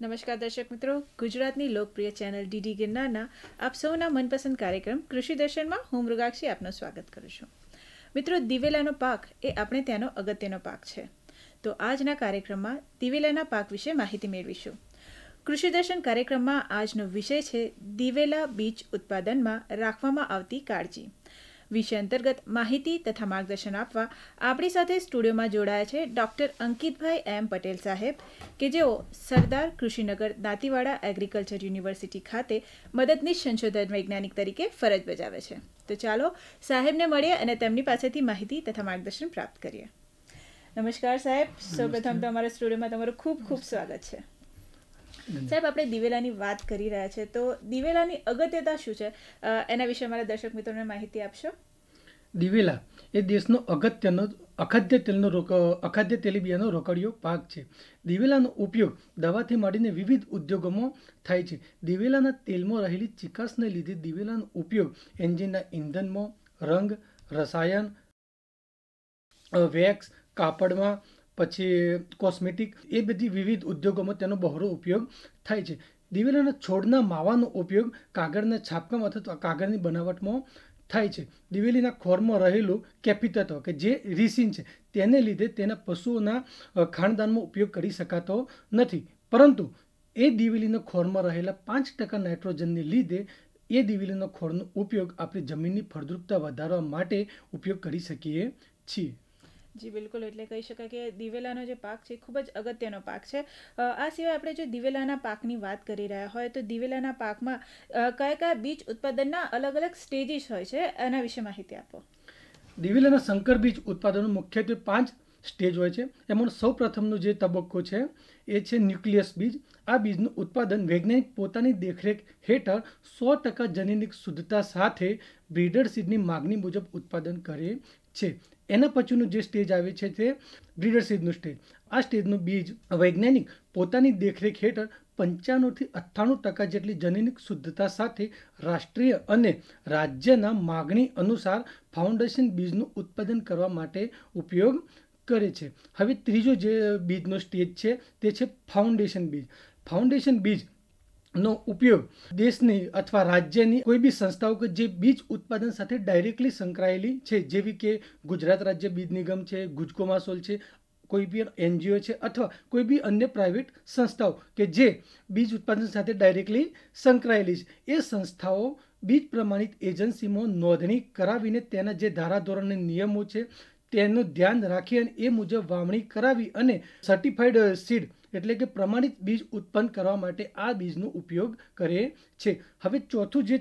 નમસ્કાર દર્શક મિત્રો, ગુજરાતની લોકપ્રિય ચેનલ ડીડી ગિરનારના આપ સૌના મનપસંદ કાર્યક્રમ કૃષિ દર્શનમાં હું મૃગાક્ષી આપનું સ્વાગત કરું છું. મિત્રો, દિવેલાનો પાક એ આપણે ત્યાંનો અગત્યનો પાક છે. તો આજના કાર્યક્રમમાં દિવેલાના પાક વિશે માહિતી મેળવીશું. કૃષિ દર્શન કાર્યક્રમમાં આજનો વિષય છે દિવેલા બીજ ઉત્પાદનમાં રાખવામાં આવતી કાળજી. વિષય અંતર્ગત માહિતી તથા માર્ગદર્શન આપવા આપણી સાથે સ્ટુડિયોમાં જોડાયા છે ડૉક્ટર અંકિતભાઈ એમ પટેલ સાહેબ, કે જેઓ સરદાર કૃષિનગર દાંતીવાડા એગ્રીકલ્ચર યુનિવર્સિટી ખાતે મદદનીશ સંશોધન વૈજ્ઞાનિક તરીકે ફરજ બજાવે છે. તો ચાલો સાહેબને મળીએ અને તેમની પાસેથી માહિતી તથા માર્ગદર્શન પ્રાપ્ત કરીએ. નમસ્કાર સાહેબ, સૌપ્રથમ તો અમારા સ્ટુડિયોમાં તમારું ખૂબ ખૂબ સ્વાગત છે. સાહેબ, આપણે દિવેલાની વાત કરી રહ્યા છે, તો દિવેલાની અગત્યતા શું છે એના વિશે અમારા દર્શક મિત્રોને માહિતી આપશો? દિવેલા એ દેશનો અગત્યનો અખાદ્ય તેલીબિયાનો રોકડિયો પાક છે. દિવેલાનો ઉપયોગ દવાથી માંડીને વિવિધ ઉદ્યોગોમાં થાય છે. દિવેલાના તેલમાં રહેલી ચીકાશને લીધે દિવેલાનો ઉપયોગ એન્જિનના ઇંધણમાં, રંગ, રસાયણ, વેક્સ, કાપડમાં, પછી કોસ્મેટિક, એ બધી વિવિધ ઉદ્યોગોમાં તેનો બહોળો ઉપયોગ થાય છે. દિવેલાના છોડના માવાનો ઉપયોગ કાગળના છાપકામ અથવા કાગળની બનાવટમાં થાય છે. દિવેલીના ખોળમાં રહેલું કેફી તત્વ કે જે રીસિન છે, તેને લીધે તેના પશુઓના ખાણદાનમાં ઉપયોગ કરી શકાતો નથી, પરંતુ એ દિવેલીના ખોળમાં રહેલા 5% નાઇટ્રોજનને લીધે એ દિવેલીના ખોળનો ઉપયોગ આપણે જમીનની ફળદ્રુપતા વધારવા માટે ઉપયોગ કરી શકીએ છીએ. જી બિલકુલ, એટલે કહી શકાય કે દિવેલાનો જે પાક છે ખૂબ જ અગત્યનો પાક છે. આ સિવાય આપણે જો દિવેલાના પાકની વાત કરી રહ્યા હોય તો દિવેલાના પાકમાં કયા કયા બીજ ઉત્પાદનના અલગ અલગ સ્ટેજીસ હોય છે, એના વિશે માહિતી આપો. દિવેલાના સંકર બીજ ઉત્પાદનો મુખ્યત્વે 5 સ્ટેજ હોય છે. એમાં સૌ પ્રથમનો જે તબક્કો છે એ છે ન્યુક્લિયસ બીજ. આ બીજનું ઉત્પાદન વૈજ્ઞાનિક પોતાની દેખરેખ હેઠળ 100% જનીનિક શુદ્ધતા સાથે બ્રીડર સીડની માગણી મુજબ ઉત્પાદન કરે છે. એના પછીનું જે સ્ટેજ આવે છે તે બ્રીડર સીડનું સ્ટેજ. આ સ્ટેજનું બીજ વૈજ્ઞાનિક પોતાની દેખરેખ હેઠળ 95 થી 98% જેટલી જનીનિક શુદ્ધતા સાથે રાષ્ટ્રીય અને રાજ્યના માગણી અનુસાર ફાઉન્ડેશન બીજનું ઉત્પાદન કરવા માટે ઉપયોગ કરે છે. હવે ત્રીજો જે બીજનો સ્ટેજ છે તે છે ફાઉન્ડેશન બીજ. ફાઉન્ડેશન બીજ નો ઉપયોગ દેશની અથવા રાજ્યની કોઈ બી સંસ્થાઓ કે જે બીજ ઉત્પાદન સાથે ડાયરેક્ટલી સંકળાયેલી છે, જેવી કે ગુજરાત રાજ્ય બીજ નિગમ છે, ગુજકોમાસોલ છે, કોઈ બી એનજીઓ છે, અથવા કોઈ બી અન્ય પ્રાઇવેટ સંસ્થાઓ કે જે બીજ ઉત્પાદન સાથે ડાયરેક્ટલી સંકળાયેલી છે. એ સંસ્થાઓ બીજ પ્રમાણિત એજન્સીમાં નોંધણી કરાવીને તેના જે ધારાધોરણ અને નિયમો છે તેનું ધ્યાન રાખી અને એ મુજબ વાવણી કરાવી અને સર્ટિફાઈડ સીડ એટલે કે પ્રમાણિત બીજ ઉત્પન્ન કરવા માટે આ બીજનો ઉપયોગ કરે છે. હવે ચોથું જે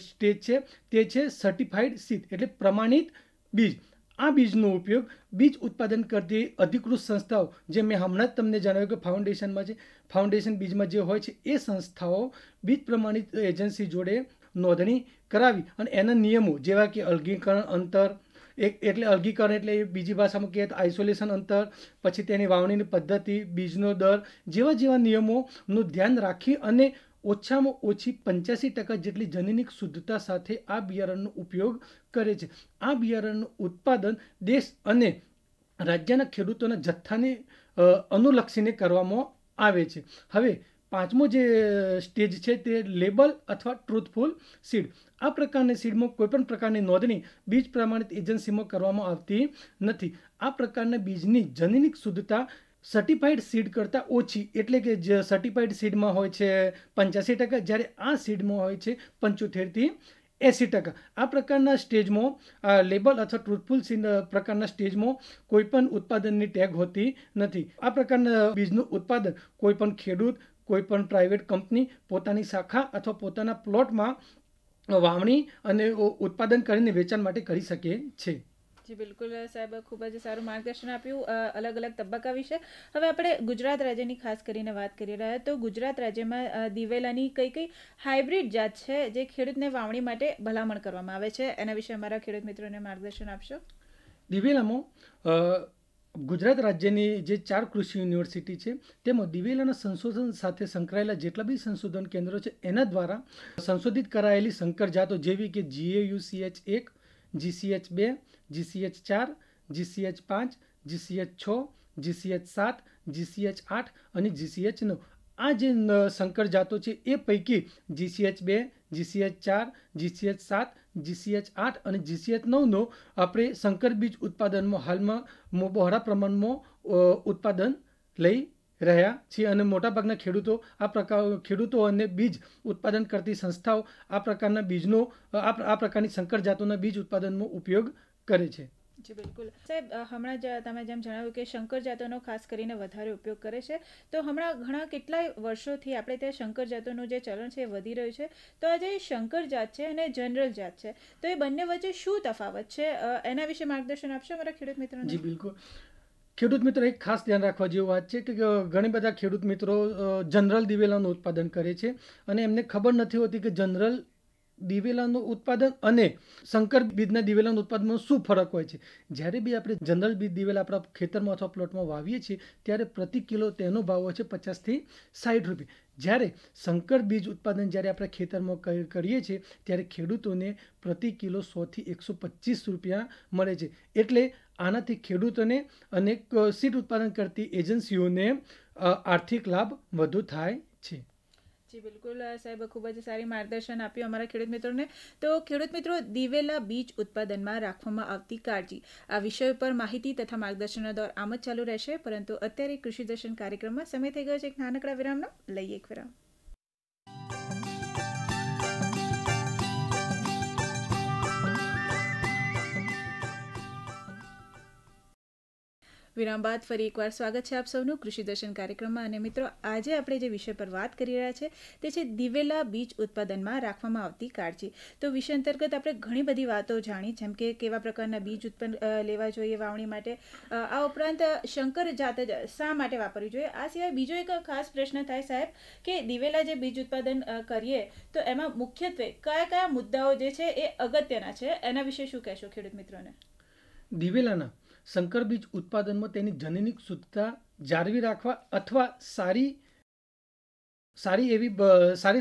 સ્ટેજ છે તે છે સર્ટિફાઈડ સીડ એટલે પ્રમાણિત બીજ. આ બીજનો ઉપયોગ બીજ ઉત્પાદન કરતી અધિકૃત સંસ્થાઓ, જે મેં હમણાં જ તમને જણાવ્યું કે ફાઉન્ડેશનમાં છે, ફાઉન્ડેશન બીજમાં જે હોય છે એ સંસ્થાઓ બીજ પ્રમાણિત એજન્સી જોડે નોંધણી કરાવી અને એના નિયમો જેવા કે અલગીકરણ અંતર, એટલે અલગીકરણ એટલે બીજી ભાષામાં કહીએ તો આઇસોલેશન અંતર, પછી તેની વાવણીની પદ્ધતિ, બીજનો દર જેવા નિયમોનું ધ્યાન રાખી અને ઓછામાં ઓછી 85% જેટલી જનીનિક શુદ્ધતા સાથે આ બિયારણનો ઉપયોગ કરે છે. આ બિયારણનું ઉત્પાદન દેશ અને રાજ્યના ખેડૂતોના જથ્થાને અનુલક્ષીને કરવામાં આવે છે. હવે પાંચમો જે સ્ટેજ છે તે લેબલ અથવા ટ્રુથફુલ સીડ. આ પ્રકારની સીડમાં કોઈપણ પ્રકારની નોંધણી બીજ પ્રમાણિત એજન્સીમાં કરવામાં આવતી નથી. આ પ્રકારના બીજની જનીનિક શુદ્ધતા સર્ટિફાઈડ સીડ કરતાં ઓછી, એટલે કે જે સર્ટિફાઈડ સીડમાં હોય છે 85%, જ્યારે આ સીડમાં હોય છે 75 થી 80%. આ પ્રકારના સ્ટેજમાં લેબલ અથવા ટ્રુથફુલ સીડ પ્રકારના સ્ટેજમાં કોઈ પણ ઉત્પાદનની ટેગ હોતી નથી. આ પ્રકારના બીજનું ઉત્પાદન કોઈ પણ ખેડૂત, કોઈ પણ પ્રાઇવેટ કંપની પોતાની શાખા અથવા પોતાના પ્લોટમાં વાવણી અને ઉત્પાદન કરીને વેચાણ માટે કરી શકે છે. જી બિલકુલ સાહેબ, ખૂબ જ સારું માર્ગદર્શન આપ્યું અલગ અલગ તબક્કા વિશે. હવે આપણે ગુજરાત રાજ્યની ખાસ કરીને વાત કરી રહ્યા તો ગુજરાત રાજ્યમાં દિવેલાની કઈ કઈ હાઇબ્રિડ જાત છે જે ખેડૂતને વાવણી માટે ભલામણ કરવામાં આવે છે, એના વિશે અમારા ખેડૂત મિત્રોને માર્ગદર્શન આપશો. દિવેલામાં ગુજરાત રાજ્યની જે 4 કૃષિ યુનિવર્સિટી છે તેમાં દિવેલાના સંશોધન સાથે સંકળાયેલા જેટલા બી સંશોધન કેન્દ્રો છે એના દ્વારા સંશોધિત કરાયેલી સંકર જાતો જેવી કે GAUCH1, GCH2, GCH4, GCH5, GCH6, GCH7, GCH8 અને GCH9 આ જે સંકર જાતો છે એ પૈકી GCH2, GCH4, GCH7, GCH8 અને GCH9નો આપણે સંકર બીજ ઉત્પાદનમાં હાલમાં બહોળા પ્રમાણમાં ઉત્પાદન લઈ રહ્યા છીએ અને મોટાભાગના ખેડૂતો અને બીજ ઉત્પાદન કરતી સંસ્થાઓ આ પ્રકારના બીજનો આ પ્રકારની સંકર જાતોના બીજ ઉત્પાદનમાં ઉપયોગ કરે છે. જી બિલકુલ સાહેબ, હમણાં જ તમે જેમ જણાવ્યું કે શંકર જાતોનો ખાસ કરીને વધારે ઉપયોગ કરે છે, તો હમણાં ઘણા કેટલાય વર્ષોથી આપણે ત્યાં શંકર જાતોનું જે ચલણ છે એ વધી રહ્યું છે. તો આ જે શંકર જાત છે અને જનરલ જાત છે, તો એ બંને વચ્ચે શું તફાવત છે, એના વિશે માર્ગદર્શન આપશો અમારા ખેડૂત મિત્રોને? જી બિલકુલ. ખેડૂત મિત્રો એક ખાસ ધ્યાન રાખવા જેવી વાત છે કે ઘણી બધા ખેડૂત મિત્રો જનરલ દિવેલાનું ઉત્પાદન કરે છે અને એમને ખબર નથી હોતી કે જનરલ દિવેલાનું ઉત્પાદન અને સંકર બીજના દિવેલાનું ઉત્પાદનમાં શું ફરક હોય છે. જ્યારે બી આપણે જનરલ બીજ દિવેલા આપણા ખેતરમાં અથવા પ્લોટમાં વાવીએ છીએ ત્યારે પ્રતિ કિલો તેનો ભાવ હોય છે 50 થી 60 રૂપિયા. જ્યારે સંકર બીજ ઉત્પાદન જ્યારે આપણે ખેતરમાં કરીએ છીએ ત્યારે ખેડૂતોને પ્રતિ કિલો 100 થી 125 રૂપિયા મળે છે. એટલે આનાથી ખેડૂતોને અને સીડ ઉત્પાદન કરતી એજન્સીઓને આર્થિક લાભ વધુ થાય છે. જી બિલકુલ સાહેબ, ખૂબ જ સારી માર્ગદર્શન આપ્યું અમારા ખેડૂત મિત્રોને. તો ખેડૂત મિત્રો, દિવેલા બીજ ઉત્પાદનમાં રાખવામાં આવતી કાળજી આ વિષય પર માહિતી તથા માર્ગદર્શનનો દોર આમ જ ચાલુ રહેશે, પરંતુ અત્યારે કૃષિ દર્શન કાર્યક્રમમાં સમય થઈ ગયો છે એક નાનકડા વિરામનો. લઈએ એક વિરામ. વિરામ બાદ ફરી એકવાર સ્વાગત છે આપ સૌનું કૃષિ દર્શન કાર્યક્રમમાં. અને મિત્રો, આજે આપણે જે વિષય પર વાત કરી રહ્યા છે તે છે દિવેલા બીજ ઉત્પાદનમાં રાખવામાં આવતી કાળજી. તો વિષય અંતર્ગત આપણે ઘણી બધી વાતો જાણી, જેમ કે કેવા પ્રકારના બીજ ઉત્પન્ન લેવા જોઈએ વાવણી માટે, આ ઉપરાંત શંકર જાત શા માટે વાપરવી જોઈએ. આ સિવાય બીજો એક ખાસ પ્રશ્ન થાય સાહેબ કે દિવેલા જે બીજ ઉત્પાદન કરીએ તો એમાં મુખ્યત્વે કયા કયા મુદ્દાઓ જે છે એ અગત્યના છે, એના વિશે શું કહેશો ખેડૂત મિત્રોને? દિવેલાના સંકર બીજ ઉત્પાદનમાં તેની જનીનિક શુદ્ધતા જાળવી રાખવા અથવા સારી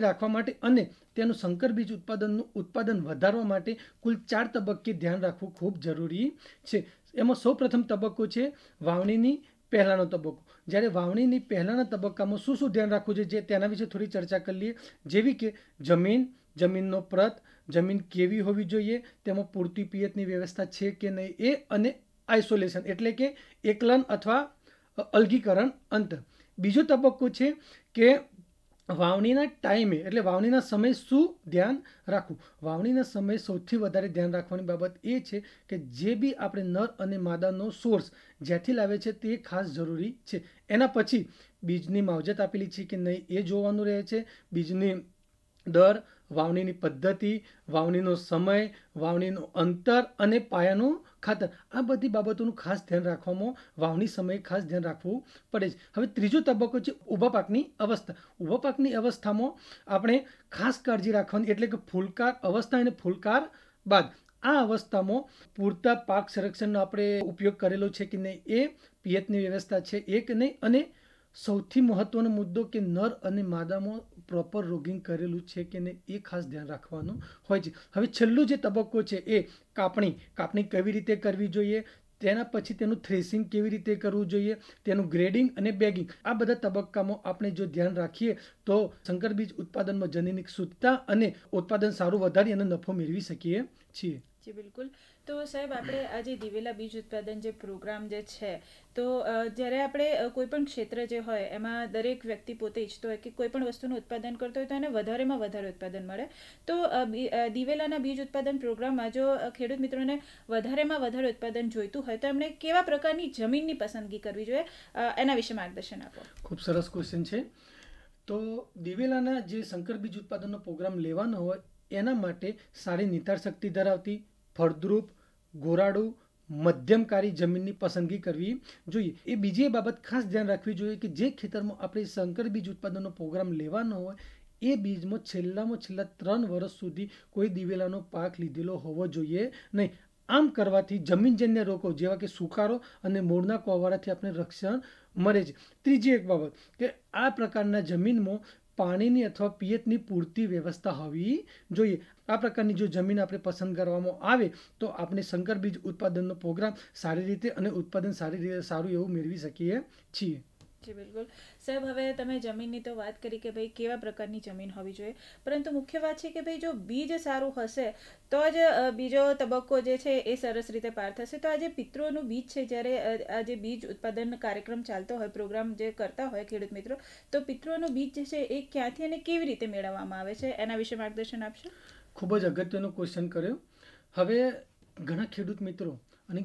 રાખવા માટે અને તેનું સંકર બીજ ઉત્પાદનનું ઉત્પાદન વધારવા માટે કુલ 4 તબક્કે ધ્યાન રાખવું ખૂબ જરૂરી છે. એમાં સૌપ્રથમ તબક્કો છે વાવણીની પહેલાનો તબક્કો. જ્યારે વાવણીની પહેલાના તબક્કામાં શું ધ્યાન રાખવું જોઈએ તેના વિશે થોડી ચર્ચા કરી લઈએ. જેવી કે જમીનનો પ્રત, જમીન કેવી હોવી જોઈએ, તેમાં પૂરતી પિયતની વ્યવસ્થા છે કે નહીં એ, અને આઇસોલેશન એટલે કે એકલન અથવા અલગીકરણ અંતર. બીજો તબક્કો છે કે વાવણીના ટાઈમે એટલે વાવણીના સમય શું ધ્યાન રાખવું. વાવણીના સમય સૌથી વધારે ધ્યાન રાખવાની બાબત એ છે કે જે બી આપણે નર અને માદાનો સોર્સ જ્યાંથી લાવે છે તે ખાસ જરૂરી છે. એના પછી બીજની માવજત આપેલી છે કે નહીં એ જોવાનું રહે છે. બીજની દર, વાવણીની પદ્ધતિ, વાવણીનો સમય, વાવણીનું અંતર અને પાયાનું ખાતર, આ બધી બાબતોનું ખાસ ધ્યાન રાખવામાં વાવણી સમયે ખાસ ધ્યાન રાખવું પડે છે. હવે ત્રીજો તબક્કો છે ઊભા પાકની અવસ્થા. ઊભા પાકની અવસ્થામાં આપણે ખાસ કાળજી રાખવાની, એટલે કે ફૂલકાર અવસ્થા અને ફૂલકાર બાદ આ અવસ્થામાં પૂરતા પાક સંરક્ષણનો આપણે ઉપયોગ કરેલો છે કે નહીં એ, પિયતની વ્યવસ્થા છે એ કે નહીં, અને સૌથી મહત્વનો મુદ્દો કે નર અને માદામાં પ્રોપર રોગિંગ કરેલું છે કે નહીં એ ખાસ ધ્યાન રાખવાનું હોય છે. હવે છેલ્લું જે તબક્કો છે એ કાપણી કેવી રીતે કરવી જોઈએ, તેના પછી તેનું થ્રેસિંગ કેવી રીતે કરવું જોઈએ, તેનું ગ્રેડિંગ અને બેગિંગ, આ બધા તબક્કામાં આપણે જો ધ્યાન રાખીએ તો સંકર બીજ ઉત્પાદનમાં જનીનિક શુદ્ધતા અને ઉત્પાદન સારું વધારી અને નફો મેળવી શકીએ છીએ. જી બિલકુલ. તો સાહેબ, આપણે આજે દિવેલા બીજ ઉત્પાદન જે પ્રોગ્રામ જે છે, તો જ્યારે આપણે કોઈ પણ ક્ષેત્ર જે હોય એમાં દરેક વ્યક્તિ પોતે ઈચ્છતો હોય કે કોઈ પણ વસ્તુનું ઉત્પાદન કરતો હોય તો એને વધારેમાં વધારે ઉત્પાદન મળે. તો દિવેલાના બીજ ઉત્પાદન પ્રોગ્રામમાં જો ખેડૂત મિત્રોને વધારેમાં વધારે ઉત્પાદન જોઈતું હોય તો એમણે કેવા પ્રકારની જમીનની પસંદગી કરવી જોઈએ, એના વિશે માર્ગદર્શન આપો. ખૂબ સરસ ક્વેશ્ચન છે. તો દિવેલાના જે સંકર બીજ ઉત્પાદનનો પ્રોગ્રામ લેવાનો હોય એના માટે સારી નિતાર શક્તિ ધરાવતી, ફળદ્રુપ, ગોરાડું, મધ્યમકારી જમીનની પસંદગી કરવી જોઈએ. એ બીજી બાબત ખાસ ધ્યાન રાખવી જોઈએ કે જે ખેતરમાં આપણે સંકર બીજ ઉત્પાદનનો પ્રોગ્રામ લેવાનો હોય એ બીજમાં છેલ્લા 3 વર્ષ સુધી કોઈ દિવેલાનો પાક લીધેલો હોવો જોઈએ નહીં. આમ કરવાથી જમીનજન્ય રોગો જેવા કે સુકારો અને મૂળના કોવારાથી આપણે રક્ષણ મળે છે. ત્રીજી એક બાબત કે આ પ્રકારના જમીનમાં પાણીની અથવા પિયતની પૂરતી વ્યવસ્થા હોવી જોઈએ. આ પ્રકારની જો જમીન આપણે પસંદ કરવામાં આવે તો આપણે સંકર બીજ ઉત્પાદનનો પ્રોગ્રામ સારી રીતે અને ઉત્પાદન સારું એવું મેળવી શકીએ છીએ. જી બિલકુલ સાહેબ, હવે તમે જમીનની તો વાત કરી કે ભાઈ કેવા પ્રકારની જમીન હોવી જોઈએ, પરંતુ મુખ્ય વાત છે કે ભાઈ જો બીજ સારું હશે તો જ બીજો તબક્કો જે છે એ સરસ રીતે પાર થશે. તો આ જે પિતૃઓનું બીજ છે, જ્યારે આ જે બીજ ઉત્પાદન કાર્યક્રમ ચાલતો હોય, પ્રોગ્રામ જે કરતા હોય ખેડૂત મિત્રો, તો પિતૃઓનું બીજ જે છે એ ક્યાંથી અને કેવી રીતે મેળવવામાં આવે છે, એના વિશે માર્ગદર્શન આપશો? ખૂબ જ અગત્યનો ક્વેશ્ચન કર્યો. હવે ઘણા ખેડૂત મિત્રો અને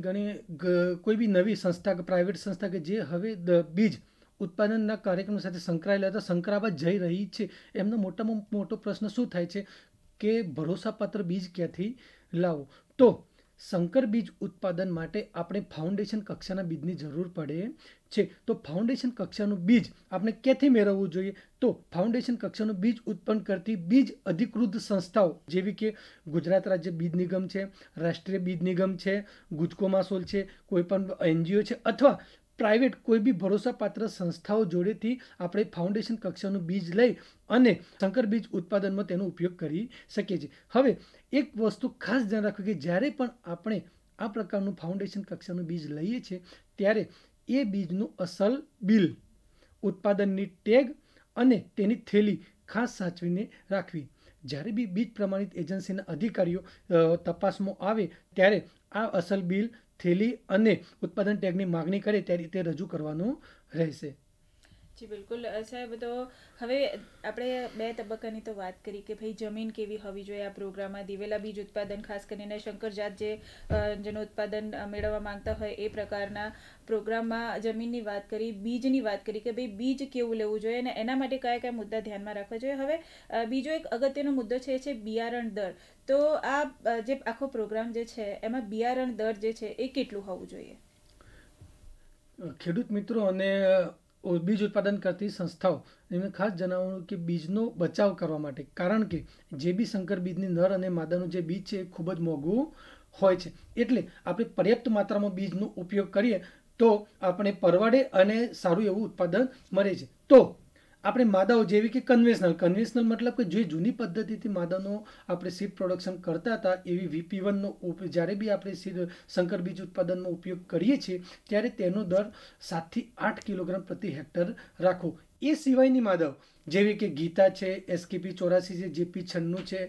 કોઈ બી નવી સંસ્થા કે પ્રાઇવેટ સંસ્થા કે જે હવે બીજ ઉત્પાદનના કાર્યક્રમ સાથે સંકળાયેલા હતા, સંકળાવા જઈ રહી છે, એમનો મોટામાં મોટો પ્રશ્ન શું થાય છે કે ભરોસાપાત્ર બીજ ક્યાંથી લાવો. તો સંકર બીજ ઉત્પાદન માટે આપણે ફાઉન્ડેશન કક્ષાના બીજની જરૂર પડે છે. તો ફાઉન્ડેશન કક્ષાનું બીજ આપણે ક્યાંથી મેળવવું જોઈએ? તો ફાઉન્ડેશન કક્ષાનું બીજ ઉત્પન્ન કરતી બીજ અધિકૃત સંસ્થાઓ જેવી કે ગુજરાત રાજ્ય બીજ નિગમ છે, રાષ્ટ્રીય બીજ નિગમ છે, ગુજકોમાસોલ છે, કોઈ પણ NGO છે, અથવા પ્રાઇવેટ કોઈ બી ભરોસાપાત્ર સંસ્થાઓ જોડેથી આપણે ફાઉન્ડેશન કક્ષાનું બીજ લઈ અને સંકર બીજ ઉત્પાદનમાં તેનો ઉપયોગ કરી શકીએ છીએ. હવે એક વસ્તુ ખાસ ધ્યાન રાખવું કે જ્યારે પણ આપણે આ પ્રકારનું ફાઉન્ડેશન કક્ષાનું બીજ લઈએ છીએ ત્યારે એ બીજનું અસલ બિલ, ઉત્પાદનની ટેગ અને તેની થેલી ખાસ સાચવીને રાખવી. જ્યારે બી બીજ પ્રમાણિત એજન્સીના અધિકારીઓ તપાસમાં આવે ત્યારે આ અસલ બિલ, થેલી અને ઉત્પાદન ટેગની માગણી કરે ત્યારે તે રજૂ કરવાનું રહેશે. જી બિલકુલ સાહેબ, તો હવે આપણે 2 તબક્કાની તો વાત કરી કે ભાઈ જમીન કેવી હોવી જોઈએ. આ પ્રોગ્રામમાં દિવેલા બીજ ઉત્પાદન, ખાસ કરીને શંકરજાત જેનું ઉત્પાદન મેળવવા માંગતા હોય એ પ્રકારના પ્રોગ્રામમાં જમીનની વાત કરી, બીજની વાત કરી કે ભાઈ બીજ કેવું લેવું જોઈએ અને એના માટે કયા કયા મુદ્દા ધ્યાનમાં રાખવા જોઈએ. હવે બીજો એક અગત્યનો મુદ્દો છે એ છે બિયારણ દર. તો આ જે આખો પ્રોગ્રામ જે છે એમાં બિયારણ દર જે છે એ કેટલું હોવું જોઈએ? ખેડૂત મિત્રો અને બીજ ઉત્પાદન કરતી સંસ્થાઓ એમને ખાસ જણાવવાનું કે બીજનો બચાવ કરવા માટે, કારણ કે જે બી સંકર બીજની નર અને માદાનું જે બીજ છે એ ખૂબ જ મોંઘું હોય છે. એટલે આપણે પર્યાપ્ત માત્રામાં બીજનો ઉપયોગ કરીએ તો આપણે પરવડે અને સારું એવું ઉત્પાદન મળે છે. તો આપણે માદાઓ જેવી કે કન્વેશનલ મતલબ કે જે જૂની પદ્ધતિથી માદાનો આપણે સીડ પ્રોડક્શન કરતા હતા એવી VP1નો જ્યારે બી આપણે સંકર બીજ ઉત્પાદનનો ઉપયોગ કરીએ છીએ ત્યારે તેનો દર 7 થી 8 કિલોગ્રામ પ્રતિ હેક્ટર રાખવો. એ સિવાયની માદાઓ જેવી કે ગીતા છે, SKP84 છે, JP96 છે,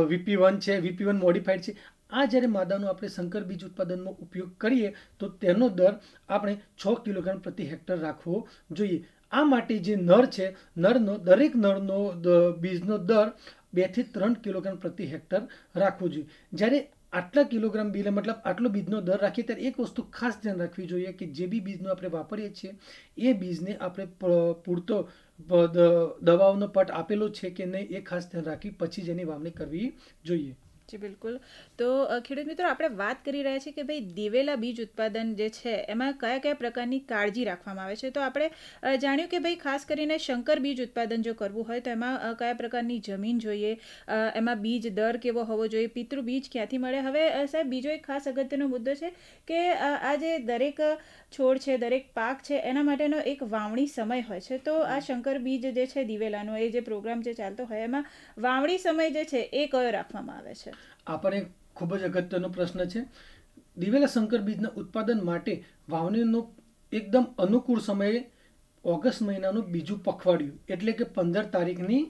VP1 છે, VP1 મોડિફાઈડ છે, આ જ્યારે માદાનો આપણે સંકર બીજ ઉત્પાદનમાં ઉપયોગ કરીએ તો તેનો દર આપણે 6 કિલોગ્રામ પ્રતિ હેક્ટર રાખવો જોઈએ. આ માટે જે નર છે, દરેક નરનો બીજનો દર 2 થી 3 કિલોગ્રામ પ્રતિ હેક્ટર રાખવો જોઈએ. જ્યારે આટલા કિલોગ્રામ બીજ મતલબ આટલો બીજનો દર રાખીએ ત્યારે એક વસ્તુ ખાસ ધ્યાન રાખવી જોઈએ કે જે બી બીજનો આપણે વાપરીએ છીએ એ બીજને આપણે પૂરતો દવાઓનો પટ આપેલો છે કે નહીં એ ખાસ ધ્યાન રાખી પછી જ એની વાવણી કરવી જોઈએ. જી બિલકુલ. તો ખેડૂત મિત્રો, આપણે વાત કરી રહ્યા છીએ કે ભાઈ દિવેલા બીજ ઉત્પાદન જે છે એમાં કયા કયા પ્રકારની કાળજી રાખવામાં આવે છે. તો આપણે જાણ્યું કે ભાઈ ખાસ કરીને શંકર બીજ ઉત્પાદન જો કરવું હોય તો એમાં કયા પ્રકારની જમીન જોઈએ, એમાં બીજ દર કેવો હોવો જોઈએ, પિતૃ બીજ ક્યાંથી મળે. હવે સાહેબ બીજો એક ખાસ અગત્યનો મુદ્દો છે કે આ જે દરેક છોડ છે, દરેક પાક છે, એના માટેનો એક વાવણી સમય હોય છે. તો આ શંકર બીજ જે છે દિવેલાનો, એ જે પ્રોગ્રામ જે ચાલતો હોય એમાં વાવણી સમય જે છે એ કયો રાખવામાં આવે છે? આ પણ એક ખૂબ જ અગત્યનો પ્રશ્ન છે. દિવેલા સંકર બીજના ઉત્પાદન માટે વાવણીનો એકદમ અનુકૂળ સમયે ઓગસ્ટ મહિનાનું બીજું પખવાડિયું એટલે કે 15 તારીખની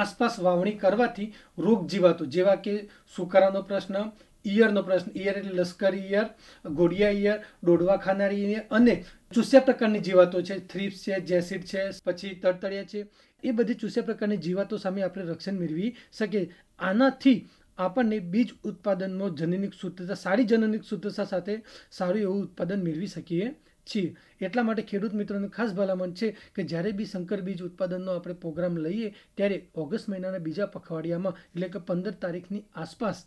આસપાસ વાવણી કરવાથી રોગ જીવાતો જેવા કે સુકારાનો પ્રશ્ન, ઈયળનો પ્રશ્ન, ઈયળ એટલે લશ્કરી ઈયળ, ગોળિયા ઈયળ, ડોડવા ખાનારી ઈયળ અને ચૂસ્યા પ્રકારની જીવાતો છે, થ્રિપ્સ છે, જેસિડ છે, પછી તડતડિયા છે, એ બધી ચૂસ્યા પ્રકારની જીવાતો સામે આપણે રક્ષણ મેળવી શકીએ. આનાથી આપણને બીજ ઉત્પાદનમાં જનનિક શુદ્ધતા, સારી જનનિક શુદ્ધતા સાથે સારું એવું ઉત્પાદન મેળવી શકીએ છીએ. એટલા માટે ખેડૂત મિત્રોને ખાસ ભલામણ છે કે જ્યારે બી સંકર બીજ ઉત્પાદનનો આપણે પ્રોગ્રામ લઈએ ત્યારે ઓગસ્ટ મહિનાના બીજા પખવાડિયામાં એટલે કે 15 તારીખની આસપાસ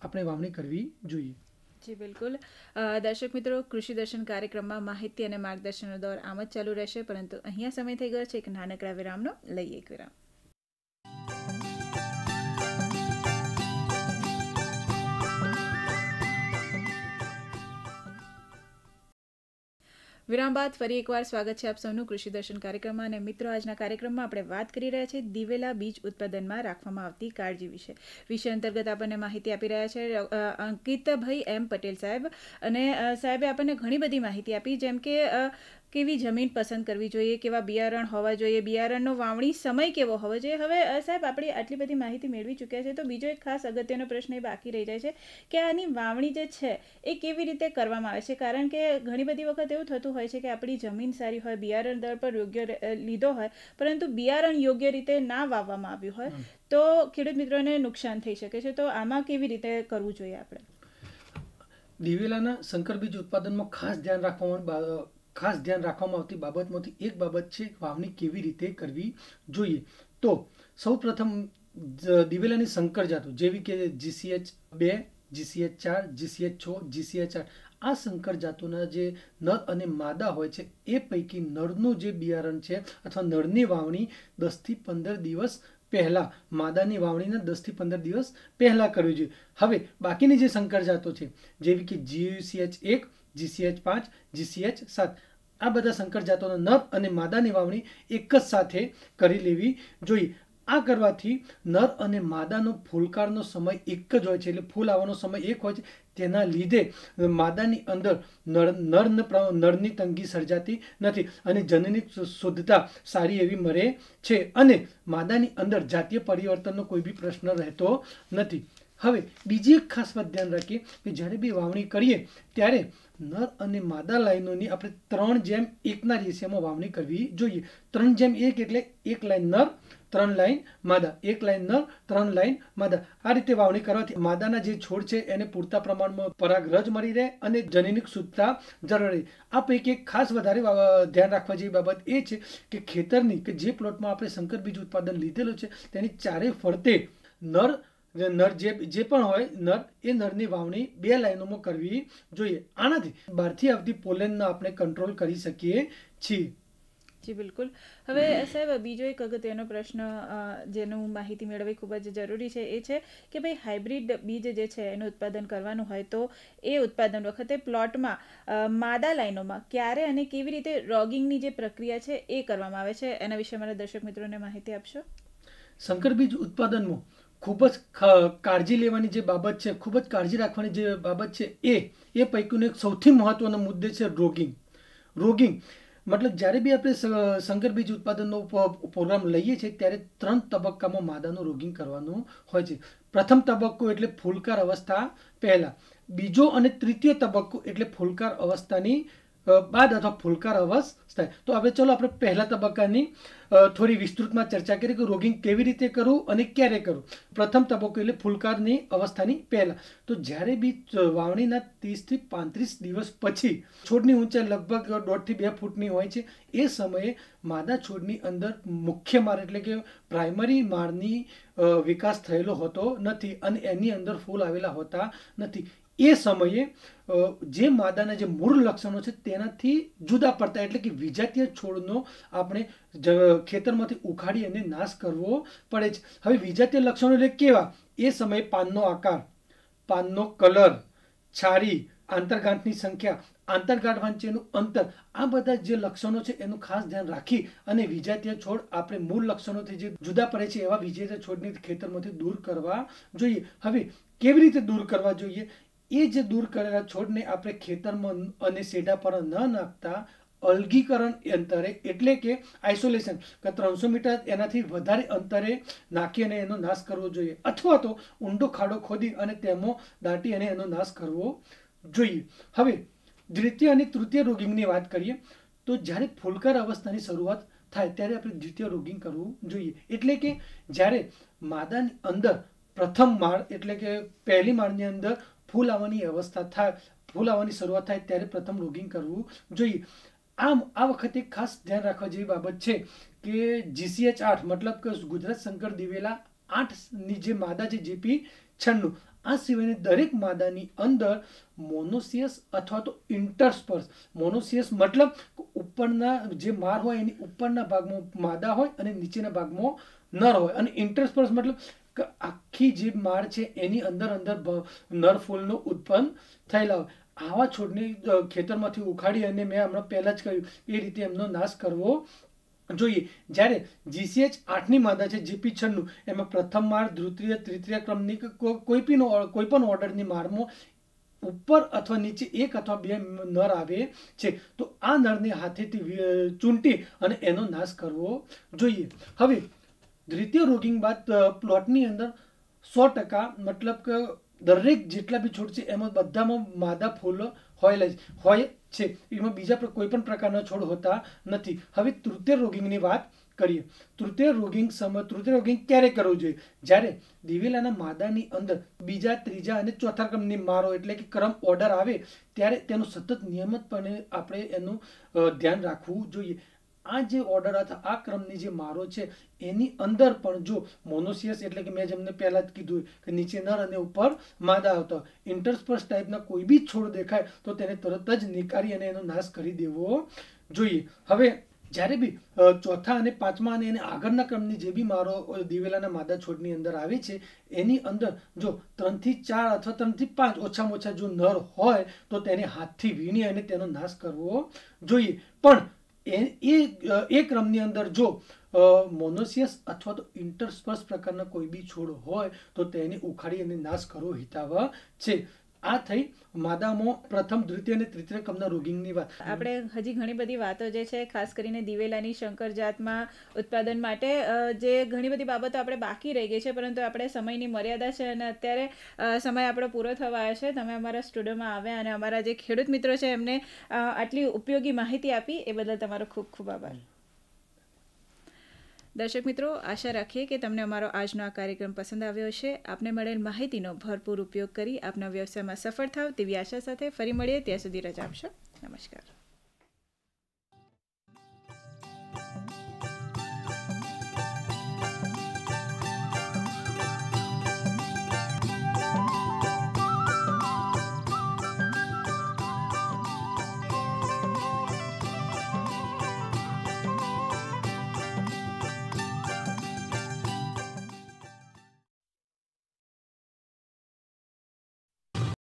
આપણે વાવણી કરવી જોઈએ. જી બિલકુલ. દર્શક મિત્રો, કૃષિ દર્શન કાર્યક્રમમાં માહિતી અને માર્ગદર્શનનો દોર આમ જ ચાલુ રહેશે, પરંતુ અહીંયા સમય થઈ ગયો છે એક નાનકડા વિરામનો. લઈએ એક વિરામ. વિરામ બાદ ફરી એકવાર સ્વાગત છે આપ સૌનું કૃષિ દર્શન કાર્યક્રમમાં. અને મિત્રો, આજના કાર્યક્રમમાં આપણે વાત કરી રહ્યા છીએ દિવેલા બીજ ઉત્પાદનમાં રાખવામાં આવતી કાળજી વિષય અંતર્ગત આપણને માહિતી આપી રહ્યા છે અંકિતભાઈ M. પટેલ સાહેબ. અને સાહેબે આપણને ઘણી બધી માહિતી આપી, જેમ કે કેવી જમીન પસંદ કરવી જોઈએ, કેવા બિયારણ હોવા જોઈએ, બિયારણનો વાવણી સમય કેવો હોવો જોઈએ. હવે સાહેબ આપણે આટલી બધી માહિતી મેળવી ચૂક્યા છે, તો બીજો એક ખાસ અગત્યનો પ્રશ્ન એ બાકી રહી જાય છે કે આની વાવણી જે છે એ કેવી રીતે કરવામાં આવે છે. કારણ કે ઘણી બધી વખત એવું થતું હોય છે કે આપણી જમીન સારી હોય, બિયારણ દર પર યોગ્ય લીધો હોય, પરંતુ બિયારણ યોગ્ય રીતે ના વાવવામાં આવ્યું હોય તો ખેડૂત મિત્રોને નુકસાન થઈ શકે છે. તો આમાં કેવી રીતે કરવું જોઈએ આપણે? દિવેલાના સંકર બીજ ઉત્પાદનમાં ખાસ ધ્યાન રાખવામાં આવતી બાબતમાંથી એક બાબત છે વાવણી કેવી રીતે કરવી જોઈએ. તો સૌ પ્રથમ દિવેલાની સંકર જાતો જેવી કે GCH2, GCH4, GCH6, GCH8 આ સંકર જાતોના જે નર અને માદા હોય છે એ પૈકી નરનું જે બિયારણ છે અથવા નરની વાવણી 10 થી 15 દિવસ પહેલા, માદાની વાવણીના 10 થી 15 દિવસ પહેલા કરવી જોઈએ. હવે બાકીની જે સંકર જાતો છે જેવી કે GCH1, GCH5, GCH7 આ બધા સંકર જાતોના નર અને માદાની વાવણી એક જ સાથે કરી લેવી જોઈએ. આ કરવાથી નર અને માદાનો ફૂલકારનો સમય એક જ હોય છે, એટલે ફૂલ આવવાનો સમય એક હોય છે. તેના લીધે માદાની અંદર નરની તંગી સર્જાતી નથી અને જનની શુદ્ધતા સારી એવી મળે છે અને માદાની અંદર જાતીય પરિવર્તનનો કોઈ બી પ્રશ્ન રહેતો નથી. હવે બીજી એક ખાસ વાત ધ્યાન રાખીએ કે જ્યારે બી વાવણી કરીએ ત્યારે નર અને માદા લાઈનોની આપણે 3:1 રેશિયોમાં વાવણી કરવી જોઈએ. 3:1 એટલે 1 લાઈન નર, 3 લાઈન માદા, 1 લાઈન નર, 3 લાઈન માદા. આ રીતે વાવણી કરવાથી માદાના જે છોડ છે એને પૂરતા પ્રમાણમાં પરાગરજ મળી રહે અને જનીનિક શુદ્ધતા જળવાઈ રહે. આ પૈકી એક ખાસ વધારે ધ્યાન રાખવા જેવી બાબત એ છે કે ખેતરની કે જે પ્લોટમાં આપણે સંકર બીજ ઉત્પાદન લીધેલું છે તેની ચારે ફરતે નર જે પણ હોય નર એ નરની વાવણી 2 લાઈનોમાં કરવી જોઈએ. આનાથી બહારથી આવતી પોલેનને આપણે કંટ્રોલ કરી શકીએ છીએ. જી બિલકુલ. હવે સાહેબ બીજો એક અગત્યનો પ્રશ્ન જેનું માહિતી મેળવવી ખૂબ જ જરૂરી છે એ છે કે ભાઈ હાઇબ્રિડ બીજ જે છે એનું ઉત્પાદન કરવાનું હોય તો એ ઉત્પાદન વખતે પ્લોટમાં માદા લાઈનોમાં ક્યારે અને કેવી રીતે રોગિંગની જે પ્રક્રિયા છે એ કરવામાં આવે છે, એના વિશે મારા દર્શક મિત્રોને માહિતી આપશો? સંકર બીજ ઉત્પાદનમાં ખૂબ જ કાળજી લેવાની જે બાબત છે, ખૂબ જ કાળજી રાખવાની જે બાબત છે એ પૈકીનો એક સૌથી મહત્વનો મુદ્દે છે રોગિંગ. મતલબ જ્યારે બી આપણે સંકર બીજ ઉત્પાદનનો પ્રોગ્રામ લઈએ છીએ ત્યારે 3 તબક્કામાં માદાનું રોગિંગ કરવાનું હોય છે. પ્રથમ તબક્કો એટલે ફૂલકાર અવસ્થા પહેલા, બીજો અને ત્રીજો તબક્કો એટલે ફૂલકાર અવસ્થાની બાદ અથવા ફૂલકાર અવસ્થા. તો હવે ચલો આપણે પહેલા તબક્કાની થોડી વિસ્તૃતમાં ચર્ચા કરીએ કે રોગિંગ કેવી રીતે કરવું અને ક્યારે કરવું. પ્રથમ તબક્કો એટલે ફૂલકારની અવસ્થાની પહેલા. તો જ્યારે બી વાવણીના 30 થી 35 દિવસ પછી છોડની ઊંચાઈ લગભગ 1.5 થી 2 ફૂટની હોય છે. એ સમયે માદા છોડની અંદર મુખ્ય માળ એટલે કે પ્રાઇમરી માળની વિકાસ થયેલો હોતો નથી અને એની અંદર ફૂલ આવેલા હોતા નથી. એ સમયે જે માદાના જે મૂળ લક્ષણો છે તેનાથી જુદા પડતા એટલે કે વિજાતીય છોડનો આપણે ખેતરમાંથી ઉખાડી અને નાશ કરવો પડે છે. હવે વિજાતીય લક્ષણો એટલે કેવા? એ સમયે પાનનો આકાર, પાનનો કલર, છારી, આંતરગાંઠની સંખ્યા, આંતરગાંઠ વચ્ચેનું અંતર, આ બધા જે લક્ષણો છે એનું ખાસ ધ્યાન રાખી અને વિજાતીય છોડ આપણે મૂળ લક્ષણોથી જે જુદા પડે છે એવા વિજાતીય છોડને ખેતરમાંથી દૂર કરવા જોઈએ. હવે કેવી રીતે દૂર કરવા જોઈએ? એ જે દૂર કરેલા છોડને આપણે ખેતરમાં અને સેડા પર ન નાખતા અલગીકરણ અંતરે એટલે કે આઇસોલેશન 300 મીટર એનાથી વધારે અંતરે નાખી અને એનો નાશ કરવો જોઈએ અથવા તો ઊંડો ખાડો ખોદી અને તેમાં દાટી અને એનો નાશ કરવો જોઈએ. હવે દ્વિતીય અને તૃતીય રોગિંગની વાત કરીએ તો જ્યારે ફૂલકાર અવસ્થાની શરૂઆત થાય ત્યારે આપણે દ્વિતીય રોગિંગ કરવું જોઈએ. એટલે કે જ્યારે માદાની અંદર પ્રથમ માળ એટલે કે પહેલી માળની અંદર ફૂલ આવવાની અવસ્થા થાય, ફૂલ આવવાની શરૂઆત થાય ત્યારે પ્રથમ રોગિંગ કરવું જોઈએ. આ વખતે ખાસ ધ્યાન રાખવા જેવી બાબત છે કે GCH8 મતલબ કે ગુજરાત સંકર દિવેલા 8ની જે માદા છે GP96 આ સિવાયની દરેક માદાની અંદર મોનોસિયસ અથવા તો ઇન્ટરસ્પર્સ. મોનોસિયસ મતલબ ઉપરના જે માળ હોય એની ઉપરના ભાગમાં માદા હોય અને નીચેના ભાગમાં નર હોય અને ઇન્ટરસ્પર્સ મતલબ કે આખી જે માળ છે એની અંદર નર ફૂલનો ઉત્પન્ન થયેલા હોય. આવા છોડને ખેતરમાંથી ઉખાડી અને મેં હમણાં પહેલાં જ કહ્યું એ રીતે એમનો નાશ કરવો જોઈએ. જ્યારે GCH8ની માદા છે GP96 એમાં પ્રથમ માળ, દ્વિતીય, તૃતીય ક્રમની કોઈ પણ ઓર્ડરની માળમાં ઉપર અથવા નીચે એક અથવા બે નર આવે છે, તો આ નરને હાથેથી ચૂંટી અને એનો નાશ કરવો જોઈએ. હવે દ્વિતીય રોગિંગ બાદ પ્લોટની અંદર 100% મતલબ કે દરેક જેટલા બી છોડ છે એમાં બધામાં માદા ફૂલ હોય છે, એમાં બીજા કોઈ પણ પ્રકારના છોડ હોતા નથી. હવે તૃતીય રોગિંગની વાત કરીએ. તૃતીય રોગિંગ ક્યારે કરવું જોઈએ? જ્યારે દિવેલાના માદાની અંદર બીજા, ત્રીજા અને ચોથા ક્રમની મારો એટલે કે ક્રમ ઓર્ડર આવે ત્યારે તેનું સતત નિયમિતપણે આપણે એનું ધ્યાન રાખવું જોઈએ. આ જે ઓર્ડર અથવા આ ક્રમની જે મારો છે એની અંદર પણ જો મોનોસિયસ એટલે કે મેં જેમને પહેલા જ કીધું કે નીચે નર અને ઉપર માદા આવતા ઇન્ટરસ્પર્સ ટાઈપના કોઈ બી છોડ દેખાય તો તેને તરત જ નિકારી અને એનો નાશ કરી દેવો જોઈએ. હવે જ્યારે બી ચોથા અને પાંચમા અને એને આગળના ક્રમની જે બી મારો દિવેલાના માદા છોડની અંદર આવે છે એની અંદર જો 3 થી 4 અથવા 3 થી 5 ઓછામાં ઓછા જો નર હોય તો તેને હાથથી વીણી અને તેનો નાશ કરવો જોઈએ. પણ એ ક્રમની અંદર જો મોનોસિયસ અથવા તો ઇન્ટરસ્પર્સ પ્રકારના કોઈ બી છોડ હોય તો તેને ઉખાડી અને નાશ કરવો હિતાવહ છે. આ થઈ માદામાં પ્રથમ, દ્વિતીય અને તૃતીય ક્રમના રોગિંગની વાત. આપણે હજી ઘણી બધી વાતો જે છે ખાસ કરીને દિવેલાની શંકર જાતમાં ઉત્પાદન માટે જે ઘણી બધી બાબતો આપણે બાકી રહી ગઈ છે, પરંતુ આપણે સમયની મર્યાદા છે અને અત્યારે સમય આપણો પૂરો થવા આવ્યો છે. તમે અમારા સ્ટુડિયોમાં આવ્યા અને અમારા જે ખેડૂત મિત્રો છે એમને આટલી ઉપયોગી માહિતી આપી એ બદલ તમારો ખૂબ ખૂબ આભાર. દર્શક મિત્રો, આશા રાખીએ કે તમને અમારો આજનો આ કાર્યક્રમ પસંદ આવ્યો હશે. આપને મળેલ માહિતીનો ભરપૂર ઉપયોગ કરી આપના વ્યવસાયમાં સફળ થાવ તેવી આશા સાથે ફરી મળીએ. ત્યાં સુધી રજા આપશો. નમસ્કાર.